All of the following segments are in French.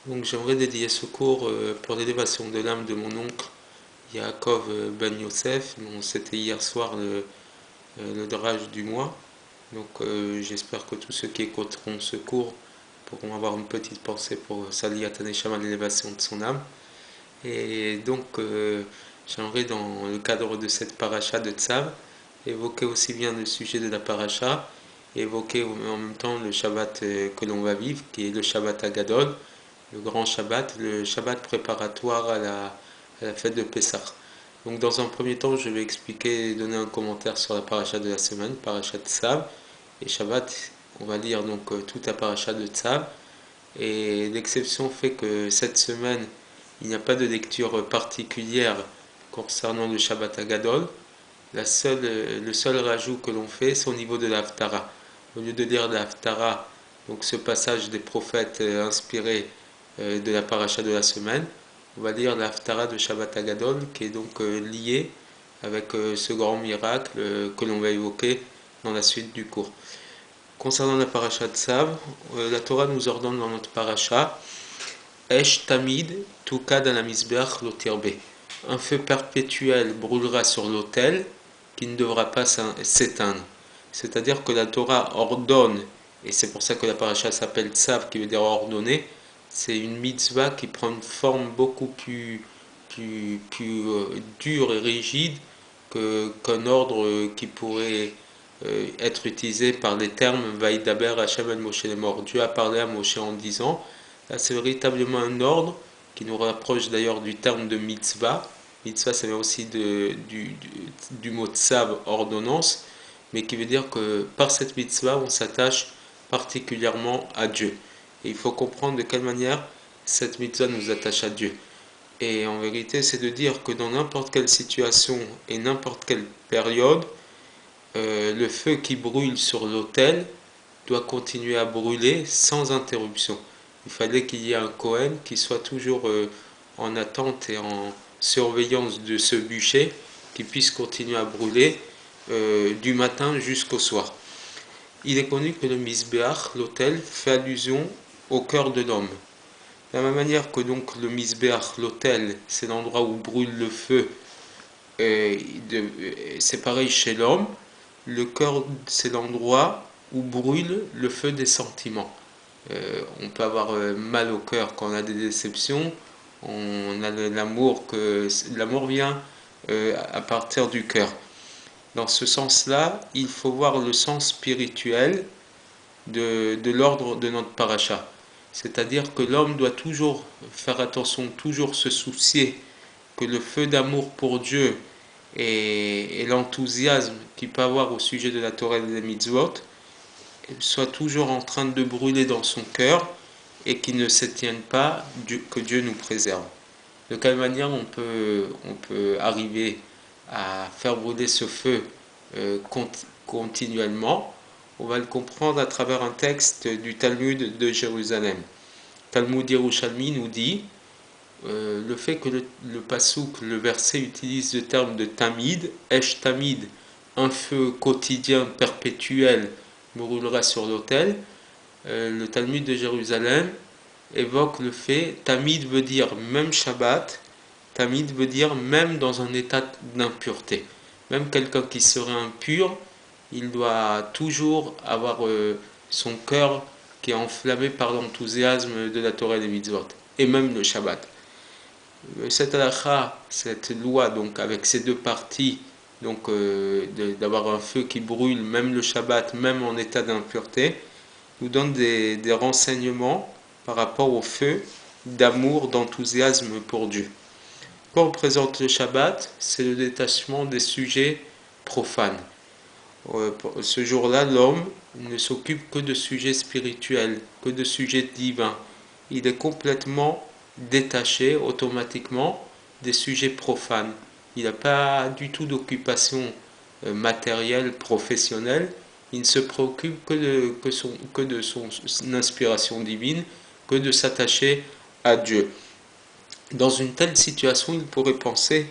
Donc j'aimerais dédier ce cours pour l'élévation de l'âme de mon oncle Yaakov Ben Yosef. Bon, c'était hier soir le drage du mois. Donc j'espère que tous ceux qui écouteront ce cours pourront avoir une petite pensée pour Saliyat Neshama, l'élévation de son âme. Et donc j'aimerais dans le cadre de cette paracha de Tzav évoquer aussi bien le sujet de la paracha, évoquer en même temps le Shabbat que l'on va vivre, qui est le Shabbat Agadol, le grand Shabbat, le Shabbat préparatoire à la fête de Pessah. Donc dans un premier temps, je vais expliquer et donner un commentaire sur la paracha de la semaine, paracha de Tzav, et Shabbat, on va lire donc toute la paracha de Tzav. Et l'exception fait que cette semaine, il n'y a pas de lecture particulière concernant le Shabbat Agadol. Le seul rajout que l'on fait, c'est au niveau de l'Haftara. Au lieu de lire l'Haftara, donc ce passage des prophètes inspiré de la paracha de la semaine, on va lire l'Haftara de Shabbat Agadol, qui est donc lié avec ce grand miracle que l'on va évoquer dans la suite du cours. Concernant la paracha de Tzav, la Torah nous ordonne dans notre paracha Esh Tamid Tukad al Mizbeach lo tirbe. Un feu perpétuel brûlera sur l'autel qui ne devra pas s'éteindre. C'est-à-dire que la Torah ordonne, et c'est pour ça que la paracha s'appelle Tzav, qui veut dire ordonner. C'est une mitzvah qui prend une forme beaucoup plus dure et rigide qu'un ordre qui pourrait être utilisé par les termes Vaïdaber Hashem el Moshe Lemor. Dieu a parlé à Moshe en disant. Là, c'est véritablement un ordre qui nous rapproche d'ailleurs du terme de mitzvah. Mitzvah, ça vient aussi du mot tzav, ordonnance, mais qui veut dire que par cette mitzvah, on s'attache particulièrement à Dieu. Et il faut comprendre de quelle manière cette mitzvah nous attache à Dieu. Et en vérité, c'est de dire que dans n'importe quelle situation et n'importe quelle période, le feu qui brûle sur l'autel doit continuer à brûler sans interruption. Il fallait qu'il y ait un Kohen qui soit toujours en attente et en surveillance de ce bûcher, qui puisse continuer à brûler du matin jusqu'au soir. Il est connu que le Mizbeach, l'autel, fait allusion au cœur de l'homme. De la même manière que donc le Mizbeach, l'autel, c'est l'endroit où brûle le feu, c'est pareil chez l'homme. Le cœur, c'est l'endroit où brûle le feu des sentiments. On peut avoir mal au cœur quand on a des déceptions. On a l'amour vient à partir du cœur. Dans ce sens-là, il faut voir le sens spirituel de l'ordre de notre paracha. C'est-à-dire que l'homme doit toujours faire attention, toujours se soucier que le feu d'amour pour Dieu et l'enthousiasme qu'il peut avoir au sujet de la Torah et des mitzvot soit toujours en train de brûler dans son cœur et qu'il ne s'éteigne pas, que Dieu nous préserve. De quelle manière on peut arriver à faire brûler ce feu continuellement? On va le comprendre à travers un texte du Talmud de Jérusalem. Talmud Yerushalmi nous dit le fait que le pasouk, le verset utilise le terme de tamid, esh tamid, un feu quotidien perpétuel brûlera sur l'autel. Le Talmud de Jérusalem évoque le fait, tamid veut dire même Shabbat, tamid veut dire même dans un état d'impureté. Même quelqu'un qui serait impur, il doit toujours avoir son cœur qui est enflammé par l'enthousiasme de la Torah et des mitzvot, et même le Shabbat. Cette halakha, cette loi, donc avec ces deux parties, donc d'avoir un feu qui brûle, même le Shabbat, même en état d'impureté, nous donne des renseignements par rapport au feu d'amour, d'enthousiasme pour Dieu. Quoi représente le Shabbat? C'est le détachement des sujets profanes. Ce jour-là, l'homme ne s'occupe que de sujets spirituels, que de sujets divins. Il est complètement détaché automatiquement des sujets profanes. Il n'a pas du tout d'occupation matérielle, professionnelle. Il ne se préoccupe que de son inspiration divine, que de s'attacher à Dieu. Dans une telle situation, il pourrait penser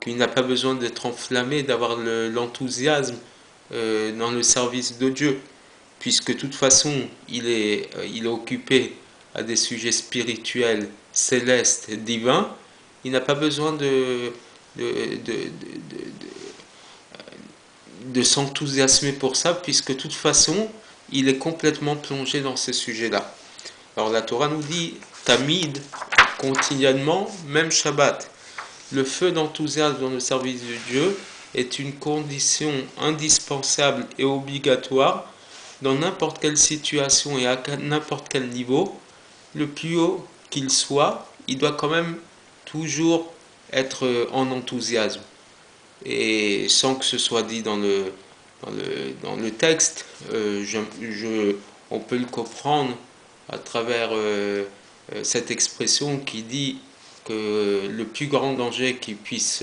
qu'il n'a pas besoin d'être enflammé, d'avoir l'enthousiasme dans le service de Dieu, puisque de toute façon, il est occupé à des sujets spirituels, célestes, divins, il n'a pas besoin de s'enthousiasmer pour ça, puisque de toute façon, il est complètement plongé dans ces sujets-là. Alors la Torah nous dit, Tamid, quotidiennement, même Shabbat. Le feu d'enthousiasme dans le service de Dieu est une condition indispensable et obligatoire dans n'importe quelle situation et à n'importe quel niveau. Le plus haut qu'il soit, il doit quand même toujours être en enthousiasme. Et sans que ce soit dit dans le texte, on peut le comprendre à travers cette expression qui dit que le plus grand danger qui puisse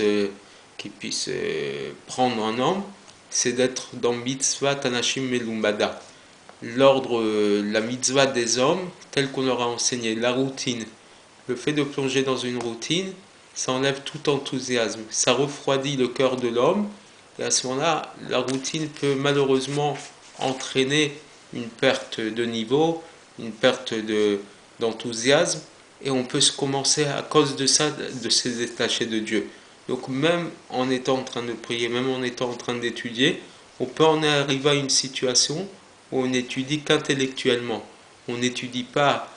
prendre un homme, c'est d'être dans mitzvah tanashim melumbada. L'ordre, la mitzvah des hommes, telle qu'on leur a enseigné, la routine. Le fait de plonger dans une routine, ça enlève tout enthousiasme, ça refroidit le cœur de l'homme, et à ce moment-là, la routine peut malheureusement entraîner une perte de niveau, une perte d'enthousiasme, et on peut se commencer à cause de ça, de se détacher de Dieu. Donc même en étant en train de prier, même en étant en train d'étudier, on peut en arriver à une situation où on n'étudie qu'intellectuellement. On n'étudie pas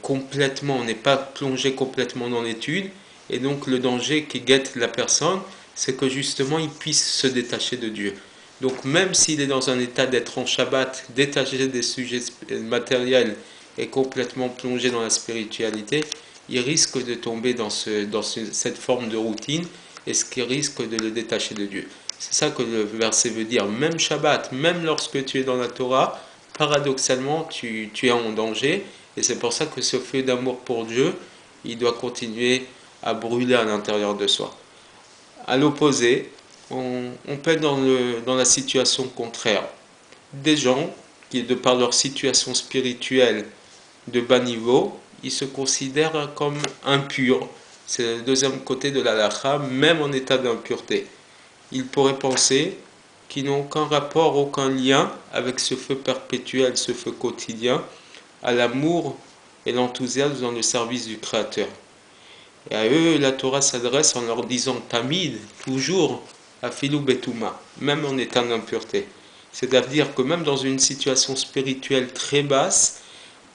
complètement, on n'est pas plongé complètement dans l'étude, et donc le danger qui guette la personne, c'est que justement il puisse se détacher de Dieu. Donc même s'il est dans un état d'être en Shabbat, détaché des sujets matériels et complètement plongé dans la spiritualité, il risque de tomber dans cette forme de routine, et ce qui risque de le détacher de Dieu. C'est ça que le verset veut dire. Même Shabbat, même lorsque tu es dans la Torah, paradoxalement, tu es en danger. Et c'est pour ça que ce feu d'amour pour Dieu, il doit continuer à brûler à l'intérieur de soi. À l'opposé, on peut être dans la situation contraire. Des gens qui, de par leur situation spirituelle de bas niveau, ils se considèrent comme impurs. C'est le deuxième côté de la halakha, même en état d'impureté. Ils pourraient penser qu'ils n'ont aucun rapport, aucun lien avec ce feu perpétuel, ce feu quotidien, à l'amour et l'enthousiasme dans le service du Créateur. Et à eux, la Torah s'adresse en leur disant Tamid, toujours, à Filou Betouma, même en état d'impureté. C'est-à-dire que même dans une situation spirituelle très basse,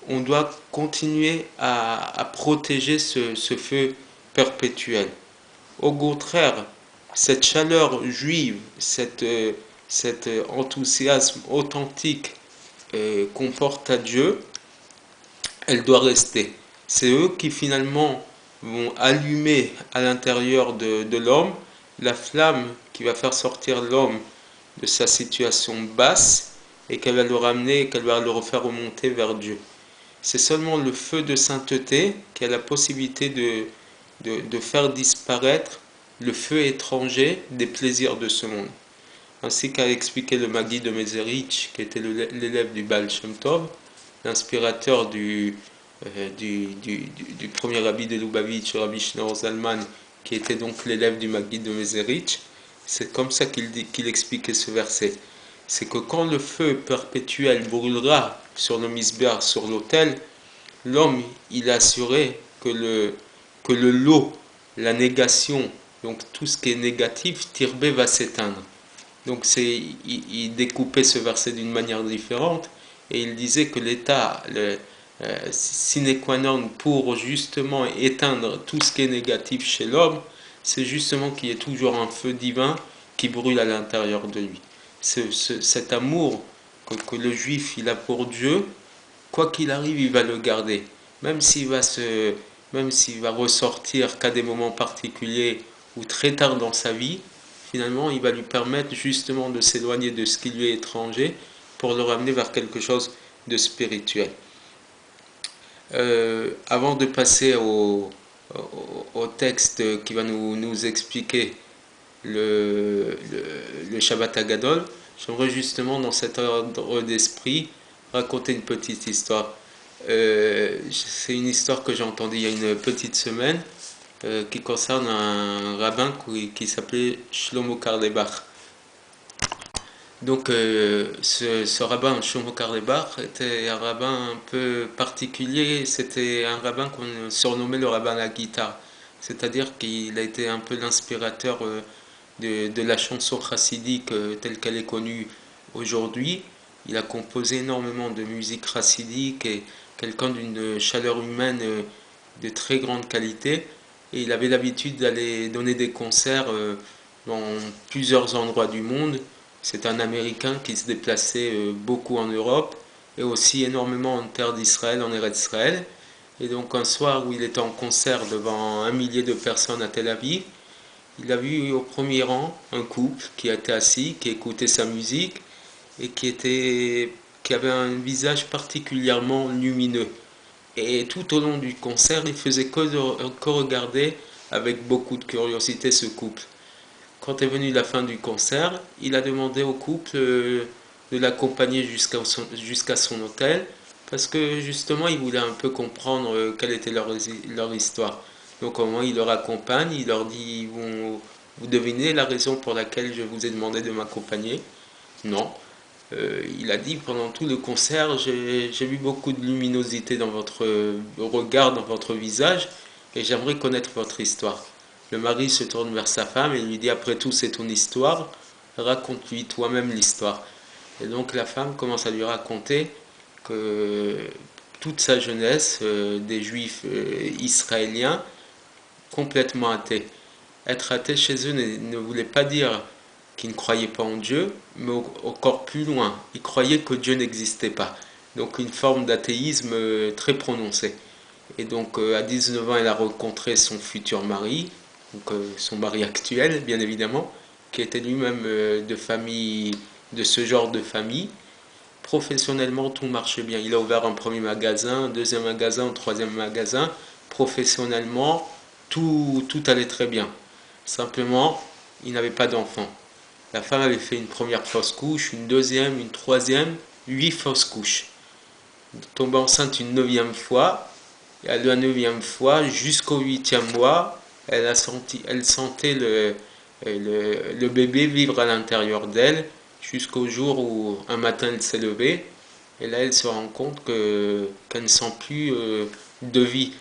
on doit continuer à protéger ce feu perpétuel. Au contraire, cette chaleur juive, cet enthousiasme authentique qu'on porte à Dieu, elle doit rester. C'est eux qui finalement vont allumer à l'intérieur de l'homme la flamme qui va faire sortir l'homme de sa situation basse et qu'elle va le ramener, qu'elle va le refaire remonter vers Dieu. C'est seulement le feu de sainteté qui a la possibilité de faire disparaître le feu étranger des plaisirs de ce monde. Ainsi qu'a expliqué le Magdi de Mezerich, qui était l'élève du Baal Shem Tov, l'inspirateur du premier rabbi de Lubavitch, Rabbi Shneur Zalman, qui était donc l'élève du Magdi de Mezerich. C'est comme ça qu'il expliquait ce verset. C'est que quand le feu perpétuel brûlera sur le misbéach, sur l'autel, l'homme, il est assuré que le lot, la négation, donc tout ce qui est négatif, tirbé va s'éteindre. Donc il découpait ce verset d'une manière différente, et il disait que l'état sine qua non pour justement éteindre tout ce qui est négatif chez l'homme, c'est justement qu'il y ait toujours un feu divin qui brûle à l'intérieur de lui. Cet amour que le juif il a pour Dieu, quoi qu'il arrive, il va le garder. Même s'il va ressortir qu'à des moments particuliers ou très tard dans sa vie, finalement, il va lui permettre justement de s'éloigner de ce qui lui est étranger pour le ramener vers quelque chose de spirituel. Avant de passer au texte qui va nous expliquer le Shabbat Hagadol, j'aimerais justement dans cet ordre d'esprit raconter une petite histoire. C'est une histoire que j'ai entendue il y a une petite semaine qui concerne un rabbin qui s'appelait Shlomo Karlebach. Donc ce rabbin Shlomo Karlebach était un rabbin un peu particulier, c'était un rabbin qu'on surnommait le rabbin à la guitare, c'est-à-dire qu'il a été un peu l'inspirateur de la chanson chassidique telle qu'elle est connue aujourd'hui. Il a composé énormément de musique chassidique et quelqu'un d'une chaleur humaine de très grande qualité. Et il avait l'habitude d'aller donner des concerts dans plusieurs endroits du monde. C'est un Américain qui se déplaçait beaucoup en Europe et aussi énormément en terre d'Israël, en Eretz Israël. Et donc un soir où il était en concert devant 1 millier de personnes à Tel Aviv, il a vu au premier rang un couple qui était assis, qui écoutait sa musique et qui avait un visage particulièrement lumineux. Et tout au long du concert, il faisait que regarder avec beaucoup de curiosité ce couple. Quand est venue la fin du concert, il a demandé au couple de l'accompagner jusqu'à son hôtel parce que justement il voulait un peu comprendre quelle était leur histoire. Donc au moins il leur accompagne, il leur dit vous devinez la raison pour laquelle je vous ai demandé de m'accompagner? Non. Il a dit pendant tout le concert, j'ai vu beaucoup de luminosité dans votre regard, dans votre visage, et j'aimerais connaître votre histoire. Le mari se tourne vers sa femme et lui dit après tout c'est ton histoire, raconte-lui toi-même l'histoire. Et donc la femme commence à lui raconter que toute sa jeunesse, des juifs israéliens, complètement athées. Être athée chez eux ne voulait pas dire qu'ils ne croyaient pas en Dieu, mais encore plus loin, ils croyaient que Dieu n'existait pas. Donc une forme d'athéisme très prononcée. Et donc à 19 ans, elle a rencontré son futur mari, donc son mari actuel, bien évidemment, qui était lui-même de famille, de ce genre de famille. Professionnellement, tout marchait bien. Il a ouvert un premier magasin, un deuxième magasin, un troisième magasin. Professionnellement, tout allait très bien. Simplement, il n'avait pas d'enfant. La femme avait fait une première fausse couche, une deuxième, une troisième, 8 fausses couches. Tombée enceinte une neuvième fois, et à la neuvième fois, jusqu'au 8e mois, elle sentait le bébé vivre à l'intérieur d'elle, jusqu'au jour où un matin elle s'est levée, et là elle se rend compte qu'elle ne sent plus de vie.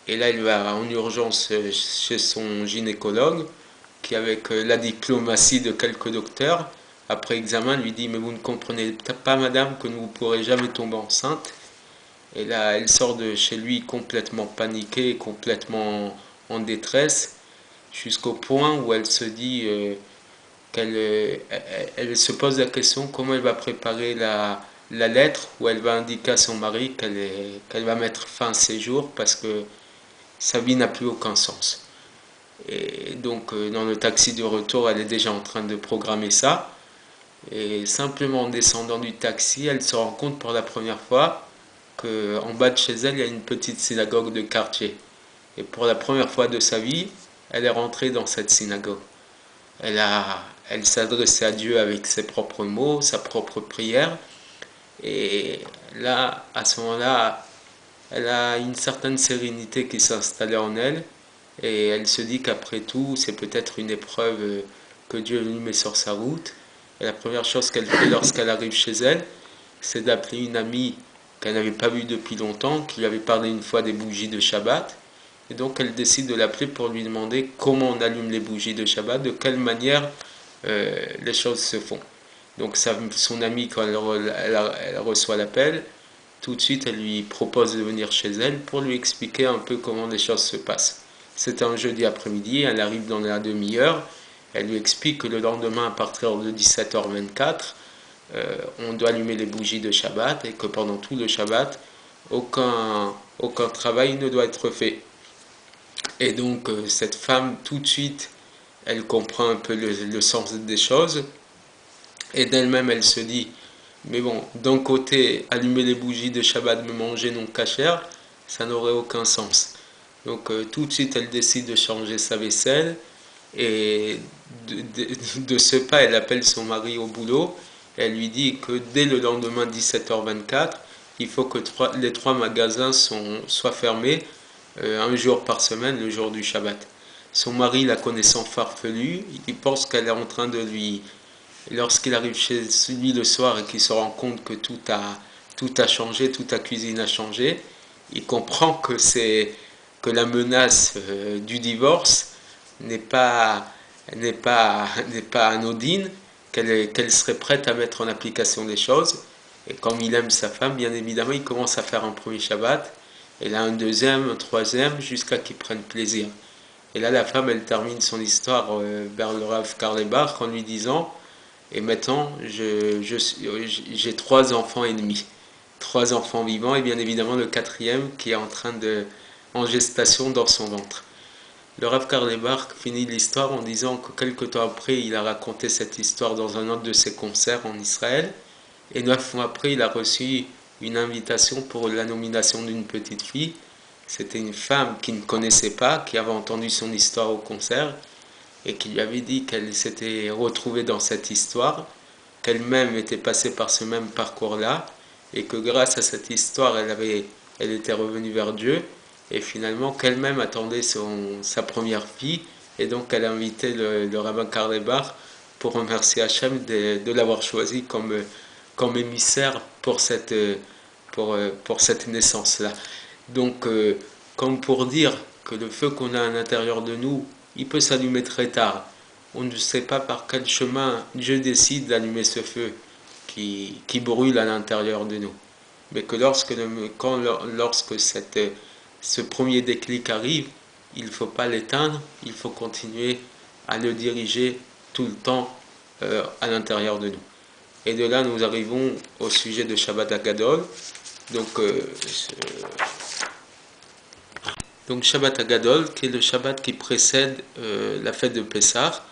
Et là elle va en urgence chez son gynécologue, qui avec la diplomatie de quelques docteurs, après examen, lui dit mais vous ne comprenez pas madame que vous ne pourrez jamais tomber enceinte. Et là, elle sort de chez lui complètement paniquée, complètement en détresse, jusqu'au point où elle se dit elle se pose la question comment elle va préparer la lettre où elle va indiquer à son mari qu'elle va mettre fin à ses jours parce que sa vie n'a plus aucun sens. Et donc, dans le taxi de retour, elle est déjà en train de programmer ça. Et simplement en descendant du taxi, elle se rend compte pour la première fois qu'en bas de chez elle, il y a une petite synagogue de quartier. Et pour la première fois de sa vie, elle est rentrée dans cette synagogue. Elle s'est adressée à Dieu avec ses propres mots, sa propre prière. Et là, à ce moment-là, elle a une certaine sérénité qui s'est installée en elle. Et elle se dit qu'après tout, c'est peut-être une épreuve que Dieu lui met sur sa route. Et la première chose qu'elle fait lorsqu'elle arrive chez elle, c'est d'appeler une amie qu'elle n'avait pas vue depuis longtemps, qui lui avait parlé une fois des bougies de Shabbat. Et donc elle décide de l'appeler pour lui demander comment on allume les bougies de Shabbat, de quelle manière les choses se font. Donc son amie, quand elle reçoit l'appel, tout de suite elle lui propose de venir chez elle pour lui expliquer un peu comment les choses se passent. C'est un jeudi après-midi, elle arrive dans la demi-heure, elle lui explique que le lendemain à partir de 17h24, on doit allumer les bougies de Shabbat et que pendant tout le Shabbat, aucun travail ne doit être fait. Et donc cette femme, tout de suite, elle comprend un peu le sens des choses. Et d'elle-même, elle se dit, mais bon, d'un côté, allumer les bougies de Shabbat, me manger non cachère, ça n'aurait aucun sens. Donc tout de suite, elle décide de changer sa vaisselle. Et de ce pas, elle appelle son mari au boulot. Elle lui dit que dès le lendemain 17h24, il faut que les 3 magasins soient fermés un jour par semaine, le jour du Shabbat. Son mari, la connaissant farfelue, il pense qu'elle est en train de lui Et lorsqu'il arrive chez lui le soir et qu'il se rend compte que tout a changé, toute la cuisine a changé, il comprend que la menace du divorce n'est pas, n'est pas anodine, qu'elle serait prête à mettre en application les choses. Et comme il aime sa femme, bien évidemment, il commence à faire un premier Shabbat, et là un deuxième, un troisième, jusqu'à qu'il prenne plaisir. Et là, la femme, elle termine son histoire vers le Rav Karlebach en lui disant: et maintenant, j'ai 3 enfants et demi, 3 enfants vivants, et bien évidemment le quatrième qui est en gestation dans son ventre. Le Rav Karlebach finit l'histoire en disant que quelque temps après, il a raconté cette histoire dans un autre de ses concerts en Israël, et 9 mois après, il a reçu une invitation pour la nomination d'une petite fille. C'était une femme qu'il ne connaissait pas, qui avait entendu son histoire au concert, et qui lui avait dit qu'elle s'était retrouvée dans cette histoire, qu'elle-même était passée par ce même parcours-là, et que grâce à cette histoire, elle était revenue vers Dieu, et finalement qu'elle-même attendait sa première fille, et donc elle a invité le rabbin Karlebach pour remercier Hachem de l'avoir choisi comme émissaire pour cette naissance-là. Donc, comme pour dire que le feu qu'on a à l'intérieur de nous, il peut s'allumer très tard. On ne sait pas par quel chemin Dieu décide d'allumer ce feu qui brûle à l'intérieur de nous. Mais que lorsque ce premier déclic arrive, il ne faut pas l'éteindre, il faut continuer à le diriger tout le temps à l'intérieur de nous. Et de là, nous arrivons au sujet de Shabbat Hagadol. Donc Shabbat Hagadol, qui est le Shabbat qui précède la fête de Pessah,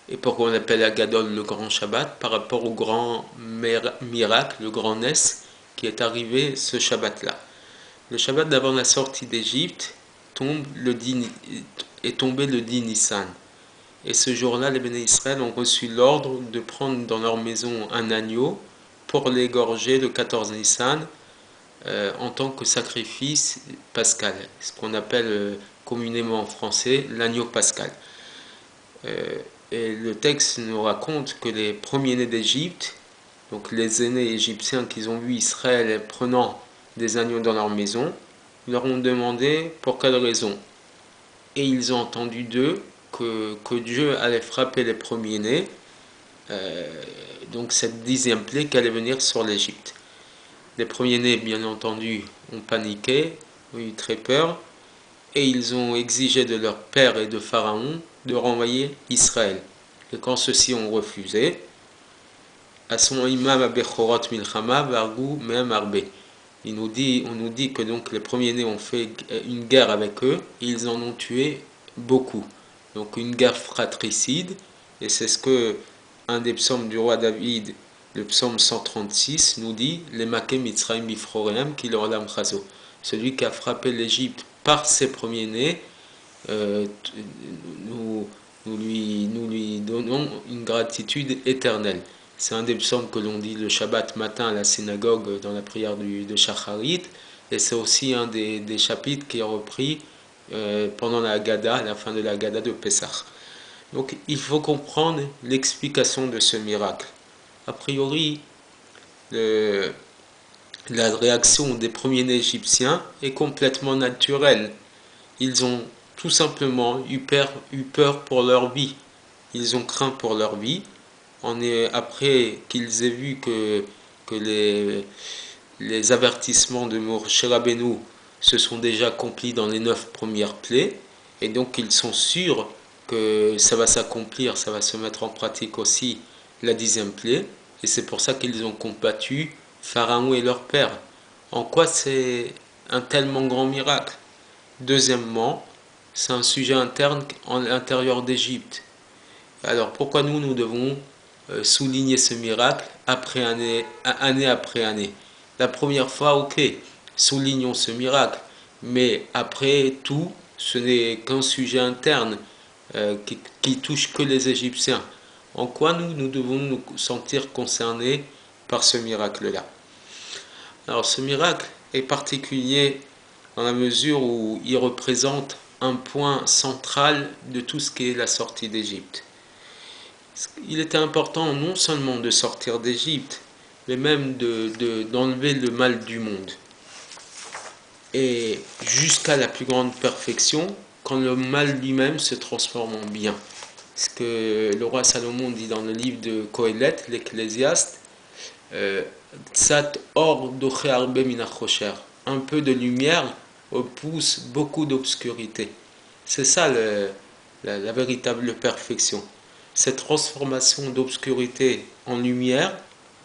et pourquoi on appelle Hagadol le grand Shabbat, par rapport au grand miracle, le grand Ness, qui est arrivé ce Shabbat-là. Le Shabbat d'avant la sortie d'Égypte est tombé le 10 Nissan. Et ce jour-là, les Béné Israël ont reçu l'ordre de prendre dans leur maison un agneau pour l'égorger le 14 Nissan en tant que sacrifice pascal, ce qu'on appelle communément en français l'agneau pascal. Et le texte nous raconte que les premiers-nés d'Égypte, donc les aînés égyptiens qu'ils ont vu Israël prenant des agneaux dans leur maison, leur ont demandé pour quelle raison. Et ils ont entendu d'eux que Dieu allait frapper les premiers-nés, donc cette 10e plaie qui allait venir sur l'Égypte. Les premiers-nés, bien entendu, ont paniqué, ont eu très peur, et ils ont exigé de leur père et de Pharaon de renvoyer Israël. Et quand ceux-ci ont refusé, à son imam abechorot milchama vargu me'am arbe. On nous dit que donc les premiers-nés ont fait une guerre avec eux, et ils en ont tué beaucoup. Donc une guerre fratricide, et c'est ce que un des psaumes du roi David, le psaume 136, nous dit: les maké mitzrayim bifroream ki l'olam chazo. Celui qui a frappé l'Égypte par ses premiers-nés, nous lui donnons une gratitude éternelle. C'est un des psaumes que l'on dit le Shabbat matin à la synagogue dans la prière de Shacharit, et c'est aussi un des chapitres qui est repris pendant la Haggadah, à la fin de la Haggadah de Pessah. Donc il faut comprendre l'explication de ce miracle. A priori, la réaction des premiers-nés égyptiens est complètement naturelle. Ils ont tout simplement eu peur pour leur vie. Ils ont craint pour leur vie. Après qu'ils aient vu que les avertissements de Moshe Rabbeinu se sont déjà accomplis dans les 9 premières plaies, et donc ils sont sûrs que ça va s'accomplir, ça va se mettre en pratique aussi la 10e plaie, et c'est pour ça qu'ils ont combattu Pharaon et leur père. En quoi c'est un tellement grand miracle? Deuxièmement, c'est un sujet interne à l'intérieur d'Égypte. Alors pourquoi nous devons souligner ce miracle année après année? La première fois, ok, soulignons ce miracle, mais après tout, ce n'est qu'un sujet interne qui touche que les Égyptiens. En quoi nous devons nous sentir concernés par ce miracle-là? Alors ce miracle est particulier dans la mesure où il représente un point central de tout ce qui est la sortie d'Égypte. Il était important non seulement de sortir d'Égypte, mais même d'enlever le mal du monde. Et jusqu'à la plus grande perfection, quand le mal lui-même se transforme en bien. Ce que le roi Salomon dit dans le livre de Kohelet, l'Ecclésiaste, Tsat or doche arbe minachocher. Un peu de lumière repousse beaucoup d'obscurité. C'est ça la véritable perfection. Cette transformation d'obscurité en lumière,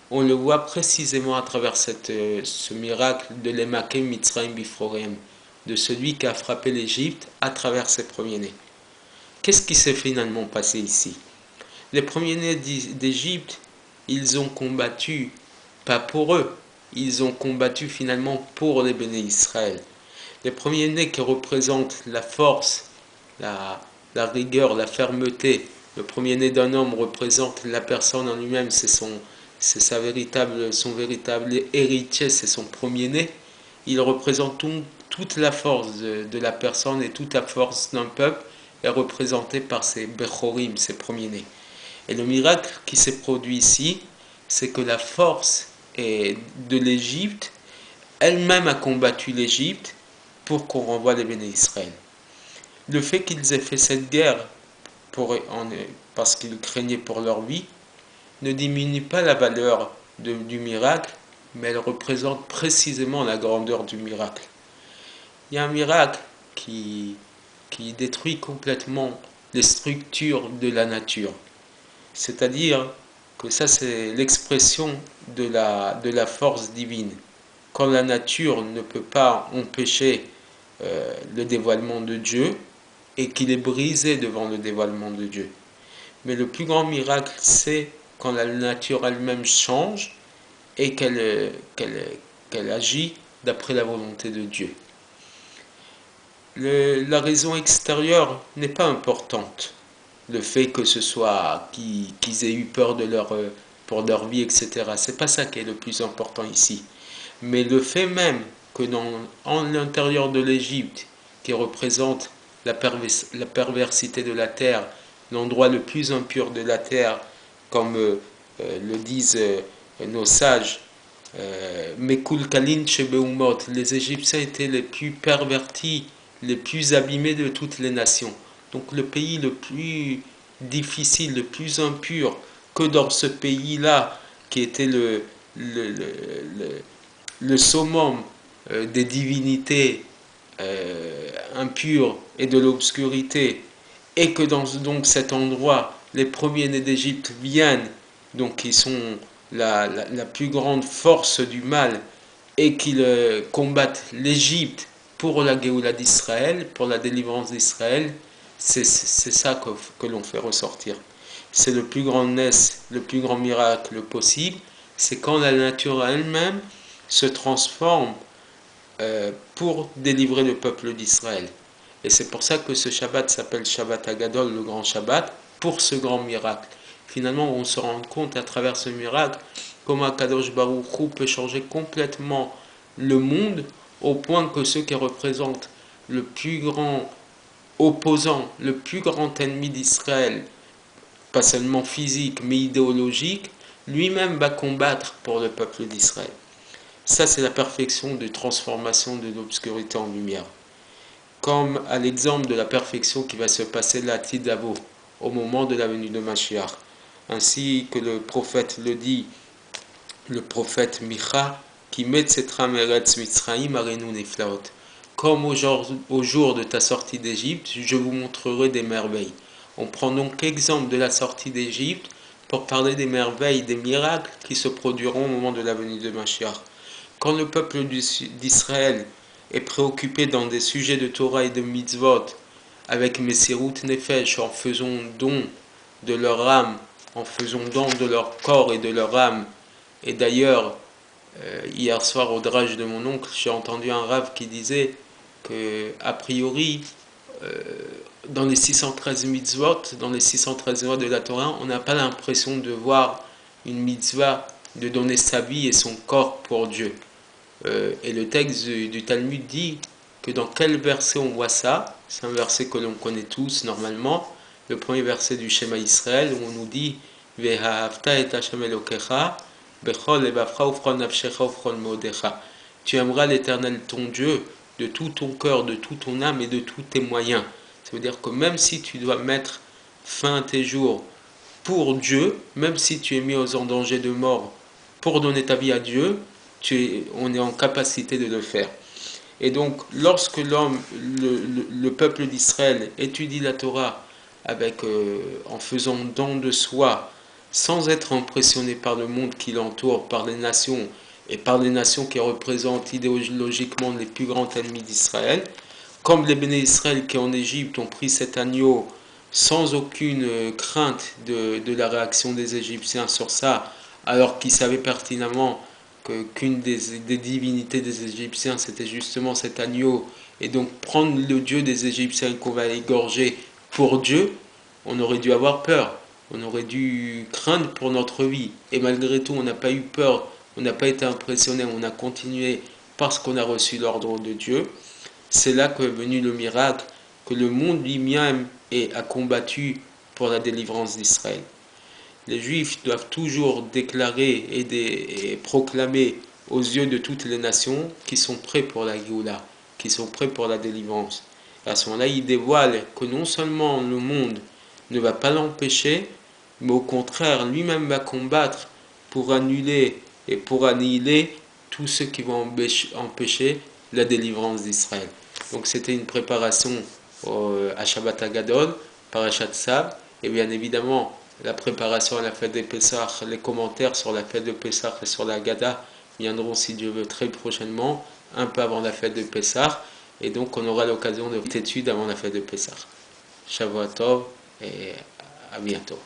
on le voit précisément à travers ce miracle de l'Emaké Mitzrayim Bifroreim, de celui qui a frappé l'Égypte à travers ses premiers-nés. Qu'est-ce qui s'est finalement passé ici? Les premiers-nés d'Égypte, ils ont combattu, pas pour eux, ils ont combattu finalement pour les béné Israël. Les premiers-nés qui représentent la force, la rigueur, la fermeté. Le premier-né d'un homme représente la personne en lui-même, c'est son véritable héritier, c'est son premier-né. Il représente toute la force de la personne et toute la force d'un peuple est représentée par ses bechorim, ses premiers-nés. Et le miracle qui s'est produit ici, c'est que la force de l'Égypte elle-même a combattu l'Égypte pour qu'on renvoie les béné Israël. Le fait qu'ils aient fait cette guerre parce qu'ils craignaient pour leur vie ne diminue pas la valeur du miracle, mais elle représente précisément la grandeur du miracle. Il y a un miracle qui détruit complètement les structures de la nature. C'est-à-dire que ça, c'est l'expression de la force divine. Quand la nature ne peut pas empêcher le dévoilement de Dieu et qu'il est brisé devant le dévoilement de Dieu. Mais le plus grand miracle, c'est quand la nature elle-même change et qu'elle agit d'après la volonté de Dieu. La raison extérieure n'est pas importante. Le fait que ce soit qu'ils aient eu peur pour leur vie, etc. C'est pas ça qui est le plus important ici. Mais le fait même que en l'intérieur de l'Égypte, qui représente la perversité de la terre, l'endroit le plus impur de la terre, comme le disent nos sages, Mekul Kalin Shebeumot, les Égyptiens étaient les plus pervertis, les plus abîmés de toutes les nations. Donc le pays le plus difficile, le plus impur, que dans ce pays-là, qui était le summum des divinités impures et de l'obscurité, et que dans donc cet endroit, les premiers-nés d'Égypte viennent, donc qui sont la plus grande force du mal, et qu'ils combattent l'Égypte pour la Géoula d'Israël, pour la délivrance d'Israël, c'est ça que l'on fait ressortir. C'est le plus grand le plus grand miracle possible, c'est quand la nature elle-même se transforme pour délivrer le peuple d'Israël. Et c'est pour ça que ce Shabbat s'appelle Shabbat Hagadol, le grand Shabbat, pour ce grand miracle. Finalement, on se rend compte à travers ce miracle comment Kadosh Baruch Hu peut changer complètement le monde au point que ceux qui représentent le plus grand opposant, le plus grand ennemi d'Israël, pas seulement physique mais idéologique, lui-même va combattre pour le peuple d'Israël. Ça, c'est la perfection de transformation de l'obscurité en lumière. Comme à l'exemple de la perfection qui va se passer là, Tidavo, au moment de la venue de Mashiach. Ainsi que le prophète le dit, le prophète Micha, qui met Tsetram Eretz Mitzrayim Arenu Niflaot. Comme au jour de ta sortie d'Égypte, je vous montrerai des merveilles. On prend donc l'exemple de la sortie d'Égypte pour parler des merveilles, des miracles qui se produiront au moment de la venue de Mashiach. Quand le peuple d'Israël est préoccupé dans des sujets de Torah et de mitzvot, avec Messirut Nefesh, en faisant don de leur âme, en faisant don de leur corps et de leur âme. Et d'ailleurs, hier soir au drage de mon oncle, j'ai entendu un rave qui disait que, a priori, dans les 613 mitzvot, dans les 613 lois de la Torah, on n'a pas l'impression de voir une mitzvah de donner sa vie et son corps pour Dieu. Et le texte du Talmud dit que dans quel verset on voit ça. C'est un verset que l'on connaît tous normalement. le premier verset du Shema Israël, où on nous dit Ve'ahavta et Hashem Elokecha, bechol levavcha ufchol nafshecha ufchol modecha. Tu aimeras l'Éternel ton Dieu de tout ton cœur, de toute ton âme et de tous tes moyens. Ça veut dire que même si tu dois mettre fin à tes jours pour Dieu, même si tu es mis en danger de mort pour donner ta vie à Dieu, on est en capacité de le faire. Et donc, lorsque le peuple d'Israël étudie la Torah en faisant don de soi, sans être impressionné par le monde qui l'entoure, par les nations, et par les nations qui représentent idéologiquement les plus grands ennemis d'Israël, comme les béné Israël qui en Égypte ont pris cet agneau sans aucune crainte de la réaction des Égyptiens sur ça, alors qu'ils savaient pertinemment qu'une des divinités des Égyptiens c'était justement cet agneau, et donc prendre le Dieu des Égyptiens qu'on va égorger pour Dieu, on aurait dû avoir peur, on aurait dû craindre pour notre vie, et malgré tout on n'a pas eu peur, on n'a pas été impressionné, on a continué parce qu'on a reçu l'ordre de Dieu. C'est là qu'est venu le miracle, que le monde lui-même a combattu pour la délivrance d'Israël. Les Juifs doivent toujours déclarer et proclamer aux yeux de toutes les nations qu'ils sont prêts pour la Géoula, qu'ils sont prêts pour la délivrance. Et à ce moment-là, ils dévoilent que non seulement le monde ne va pas l'empêcher, mais au contraire, lui-même va combattre pour annuler et pour annihiler tous ceux qui vont empêcher la délivrance d'Israël. Donc c'était une préparation à Shabbat Hagadol, Parashat Tzav, et bien évidemment la préparation à la fête de Pessah, les commentaires sur la fête de Pessah et sur la Haggadah viendront si Dieu veut très prochainement, un peu avant la fête de Pessah, et donc on aura l'occasion de faire une étude avant la fête de Pessah. Shavuot Tov et à bientôt.